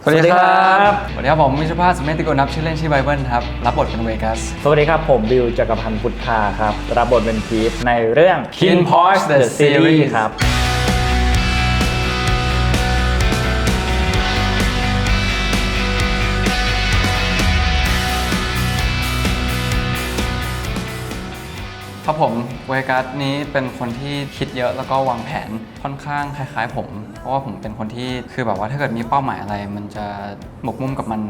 สวัสดีครับผมมิชภาสเมติโกนับชื่อเล่นชื่อไบเบิลครับรับบทเป็นเวกัสสวัสดีครับผมบิวจักรพันธ์พุทธาครับรับบทเป็นพีทในเรื่อง Kin Porsche The Series ครับครับผมเวกัสนี้เป็นคนที่คิดเยอะแล้วก็วางแผนค่อนข้างคล้ายๆผมเพราะว่าผมเป็นคนที่คือแบบว่าถ้าเกิดมีเป้าหมายอะไรมันจะหมกมุ่นกับมัน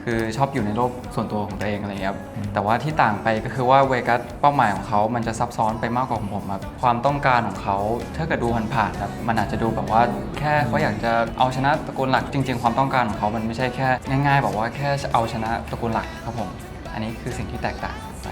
คือชอบอยู่ในโลกส่วนตัวของตัวเองอะไรเงี้ยครับแต่ว่าที่ต่างไปก็คือว่าเวกัสเป้าหมายของเขามันจะซับซ้อนไปมากกว่าของผมครับความต้องการของเขาถ้าเกิดดูผ่านๆครับมันอาจจะดูแบบว่าแค่เขาอยากจะเอาชนะตระกูลหลักจริงๆความต้องการของเขามันไม่ใช่แค่ง่ายๆแบบว่าแค่เอาชนะตระกูลหลักครับผมอันนี้คือสิ่งที่แตกต่างไป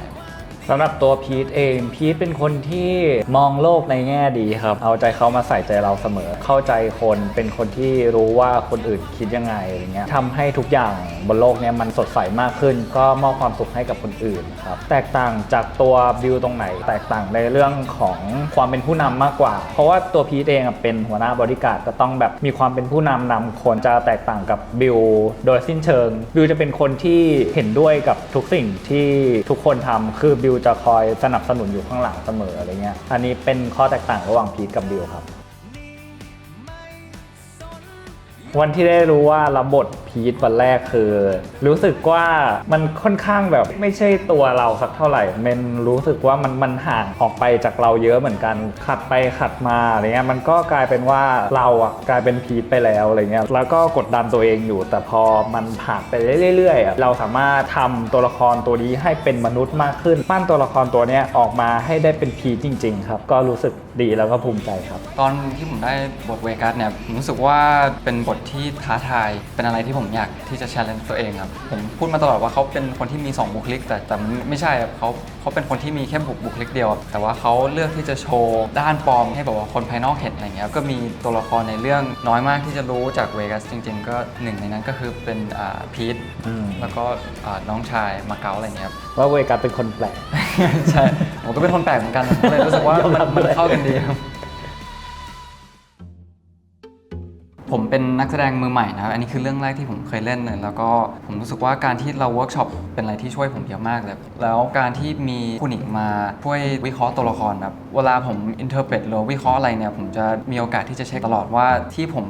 สำหรับตัวพีทเองพีทเป็นคนที่มองโลกในแง่ดีครับเอาใจเขามาใส่ใจเราเสมอเข้าใจคนเป็นคนที่รู้ว่าคนอื่นคิดยังไงอะไรเงี้ยทำให้ทุกอย่างบนโลกนี้มันสดใสมากขึ้นก็มอบความสุขให้กับคนอื่นครับแตกต่างจากตัวบิวตรงไหนแตกต่างในเรื่องของความเป็นผู้นำมากกว่าเพราะว่าตัวพีทเองเป็นหัวหน้าบริการก็ต้องแบบมีความเป็นผู้นำคนจะแตกต่างกับบิวโดยสิ้นเชิงบิวจะเป็นคนที่เห็นด้วยกับทุกสิ่งที่ทุกคนทำคือบิวจะคอยสนับสนุนอยู่ข้างหลังเสมออะไรเงี้ยอันนี้เป็นข้อแตกต่างระหว่างพีทกับบิวครับวันที่ได้รู้ว่ารับบทพีทวันแรกคือรู้สึกว่ามันค่อนข้างแบบไม่ใช่ตัวเราสักเท่าไหร่มันรู้สึกว่ามันห่างออกไปจากเราเยอะเหมือนกันขัดไปขัดมาอะไรเงี้ยมันก็กลายเป็นว่าเราอะกลายเป็นพีทไปแล้วอะไรเงี้ยแล้วก็กดดันตัวเองอยู่แต่พอมันผ่านไปเรื่อยๆเราสามารถทำตัวละครตัวนี้ให้เป็นมนุษย์มากขึ้นปั้นตัวละครตัวนี้ออกมาให้ได้เป็นพีทจริงๆครับก็รู้สึกดีแล้วก็ภูมิใจครับตอนที่ผมได้บทเวกัสเนี่ยผมรู้สึกว่าเป็นบทที่ท้าทายเป็นอะไรที่ผมอยากที่จะ challenge ตัวเองครับผมพูดมาตลอดว่าเขาเป็นคนที่มี2บุคลิกแต่ไม่ใช่ครับเขาเป็นคนที่มีแค่บุคลิกเดียวแต่ว่าเขาเลือกที่จะโชว์ด้านปลอมให้แบบว่าคนภายนอกเห็นอะไรเงี้ยก็มีตัวละครในเรื่องน้อยมากที่จะรู้จากเวกัสจริงๆก็หนึ่งในนั้นก็คือเป็นพีทแล้วก็น้องชายมาเก๊าอะไรเงี้ยว่าเวกัสเป็นคนแปลกใช่ผมก็เป็นคนแปลกเหมือนกันเลยรู้สึกว่ามันเข้ากันดีผมเป็นนักแสดงมือใหม่นะครับอันนี้คือเรื่องแรกที่ผมเคยเล่นเลยแล้วก็ผมรู้สึกว่าการที่เราเวิร์กช็อปเป็นอะไรที่ช่วยผมเยอะมากเลยแล้วการที่มีผู้หญิงมาช่วยวิเคราะห์ตัวละครแบบเวลาผมอินเทอร์เพตหรือวิเคราะห์อะไรเนี่ยผมจะมีโอกาสที่จะเช็คตลอดว่าที่ผม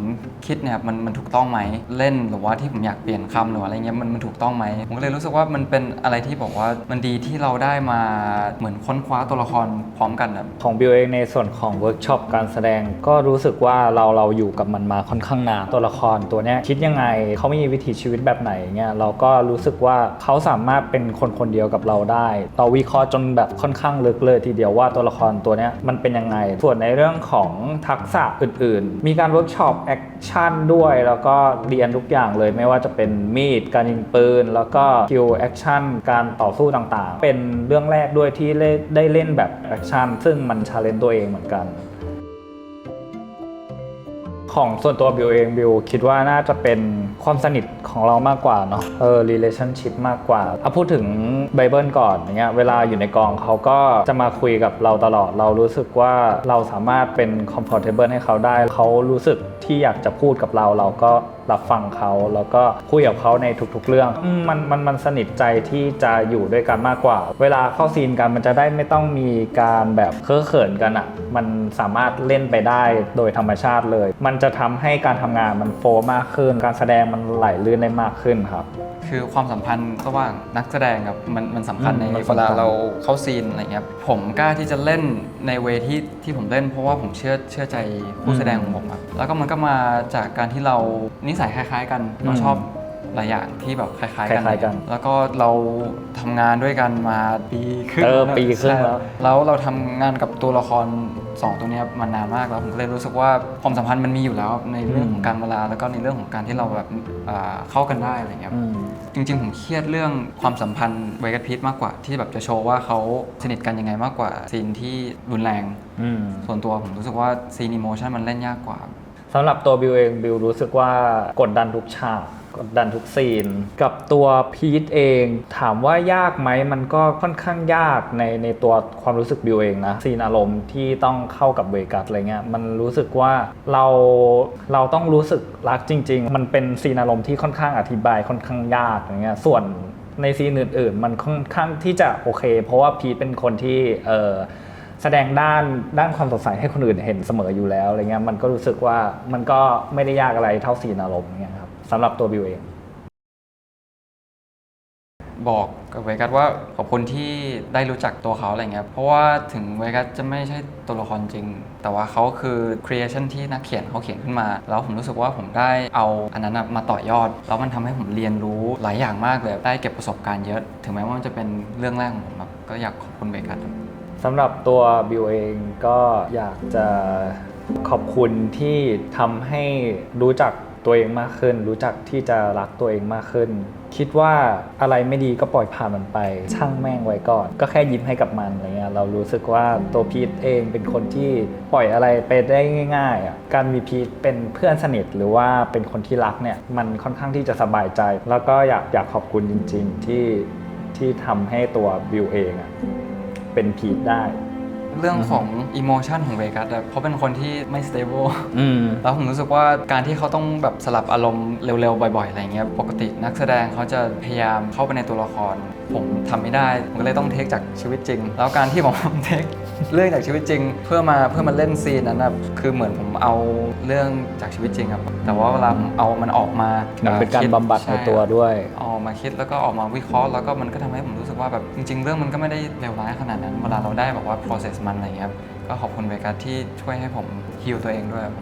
คิดเนี่ยมันถูกต้องไหมเล่นหรือว่าที่ผมอยากเปลี่ยนคำหรืออะไรเงี้ยมันถูกต้องไหมผมก็เลยรู้สึกว่ามันเป็นอะไรที่บอกว่ามันดีที่เราได้มาเหมือนค้นคว้าตัวละครพร้อมกันของบิวเองในส่วนของเวิร์กช็อปการแสดงก็รู้สึกว่าเราอยู่กับมันมาค่อนข้างนานตัวละครตัวนี้คิดยังไงเขามีวิถีชีวิตแบบไหนเงี้ยเราก็รู้สึกว่าเขาสามารถเป็นคนเดียวกับเราได้เราวิเคราะห์จนแบบค่อนข้างลึกเลยทีเดียวว่าตัวละครตัวนี้มันเป็นยังไงส่วนในเรื่องของทักษะอื่นๆมีการเวิร์กช็อปแอคชั่นด้วยแล้วก็เรียนทุกอย่างเลยไม่ว่าจะเป็นมีดการยิงปืนแล้วก็คิวแอคชั่นการต่อสู้ต่างๆเป็นเรื่องแรกด้วยที่ได้เล่นแบบแอคชั่นซึ่งมันชาเลนจ์ตัวเองเหมือนกันของส่วนตัวบิวเองบิวคิดว่าน่าจะเป็นความสนิทของเรามากกว่าเนาะrelationship มากกว่าพูดถึงไบเบิลก่อนอย่างเงี้ยเวลาอยู่ในกองเขาก็จะมาคุยกับเราตลอดเรารู้สึกว่าเราสามารถเป็น comfortable ให้เขาได้เขารู้สึกที่อยากจะพูดกับเราก็รับฟังเขาแล้วก็คุยกับเขาในทุกๆเรื่องมันสนิทใจที่จะอยู่ด้วยกันมากกว่าเวลาเข้าซีนกันมันจะได้ไม่ต้องมีการแบบเค้อเขินกันอ่ะมันสามารถเล่นไปได้โดยธรรมชาติเลยมันจะทำให้การทำงานมันโฟล์มากขึ้นการแสดงมันไหลลื่นได้มากขึ้นครับคือความสัมพันธ์ระหว่างนักแสดงกับมันสำคัญในเวลาเราเข้าซีนอะไรเงี้ยผมกล้าที่จะเล่นในเวที่ผมเล่นเพราะว่าผมเชื่อใจผู้แสดงของผมครับแล้วก็มันก็มาจากการที่เรานิสัยคล้ายๆกันเราชอบหลายอย่างที่แบบคล้ายๆกันแล้วก็เราทำงานด้วยกันมาปีครึ่งแล้วเราทำงานกับตัวละคร2ตัวนี้มานานมากแล้วผมก็เลยรู้สึกว่าความสัมพันธ์มันมีอยู่แล้วในเรื่องของการเวลาแล้วก็ในเรื่องของการที่เราแบบเข้ากันได้อะไรเงี้ยจริงๆผมเครียดเรื่องความสัมพันธ์เวกัสพีทมากกว่าที่แบบจะโชว์ว่าเขาสนิทกันยังไงมากกว่าซีนที่รุนแรงส่วนตัวผมรู้สึกว่าซีนอิโมชันมันเล่นยากกว่าสำหรับตัวบิวเองบิวรู้สึกว่ากดดันทุกฉาก กดดันทุกซีนกับตัวพีทเองถามว่ายากไหมมันก็ค่อนข้างยากในตัวความรู้สึกบิวเองนะซีนอารมณ์ที่ต้องเข้ากับเวกัสอะไรเงี้ยมันรู้สึกว่าเราต้องรู้สึกรักจริงๆมันเป็นซีนอารมณ์ที่ค่อนข้างอธิบายค่อนข้างยากอย่างเงี้ยส่วนในซีนอื่นๆมันค่อนข้างที่จะโอเคเพราะว่าพีทเป็นคนที่แสดงด้านความสดใสให้คนอื่นเห็นเสมออยู่แล้วอะไรเงี้ยมันก็รู้สึกว่ามันก็ไม่ได้ยากอะไรเท่าซีนอารมณ์เงี้ยครับสำหรับตัวบิวเองบอกกับเวกัสว่าขอบคุณที่ได้รู้จักตัวเขาอะไรเงี้ยเพราะว่าถึงเวกัสจะไม่ใช่ตัวละครจริงแต่ว่าเขาคือครีเอชันที่นักเขียนเขาเขียนขึ้นมาแล้วผมรู้สึกว่าผมได้เอาอันนั้นมาต่อยอดแล้วมันทำให้ผมเรียนรู้หลายอย่างมากเลยได้เก็บประสบการณ์เยอะถึงแม้ว่ามันจะเป็นเรื่องแรกของผมครับก็อยากขอบคุณเวกัสครับสำหรับตัวบิวเองก็อยากจะขอบคุณที่ทำให้รู้จักตัวเองมากขึ้นรู้จักที่จะรักตัวเองมากขึ้นคิดว่าอะไรไม่ดีก็ปล่อยผ่านมันไปช่างแม่งไว้ก่อนก็แค่ยิ้มให้กับมันอะไรเงี้ยเรารู้สึกว่าตัวพีทเองเป็นคนที่ปล่อยอะไรไปได้ง่ายๆอ่ะการมีพีทเป็นเพื่อนสนิทหรือว่าเป็นคนที่รักเนี่ยมันค่อนข้างที่จะสบายใจแล้วก็อยากขอบคุณจริงๆที่ทำให้ตัวบิวเองอ่ะเป็นพีทได้เรื่องของอิโมชันของเวกัสเขาเป็นคนที่ไม่ stable แล้วผมรู้สึกว่าการที่เขาต้องแบบสลับอารมณ์เร็วๆบ่อยๆอะไรเงี้ยปกตินักแสดงเขาจะพยายามเข้าไปในตัวละครผมทำไม่ได้ผมก็เลยต้องเทคจากชีวิตจริงแล้วการที่ผมเทคเรื่องจากชีวิตจริงเพื่อมาเล่นซีนนั้นนะคือเหมือนผมเอาเรื่องจากชีวิตจริงครับแต่ว่าเวลาผมเอามันออกมาเป็นการบำบัดในตัวด้วยออกมาคิดแล้วก็ออกมาวิเคราะห์แล้วก็มันก็ทำให้ผมรู้สึกว่าแบบจริงๆเรื่องมันก็ไม่ได้เลวร้ายขนาดนั้นเวลาเราได้แบบว่า process มันอะไรเงี้ยก็ขอบคุณเวกัสที่ช่วยให้ผมฮีลตัวเองด้วยครับ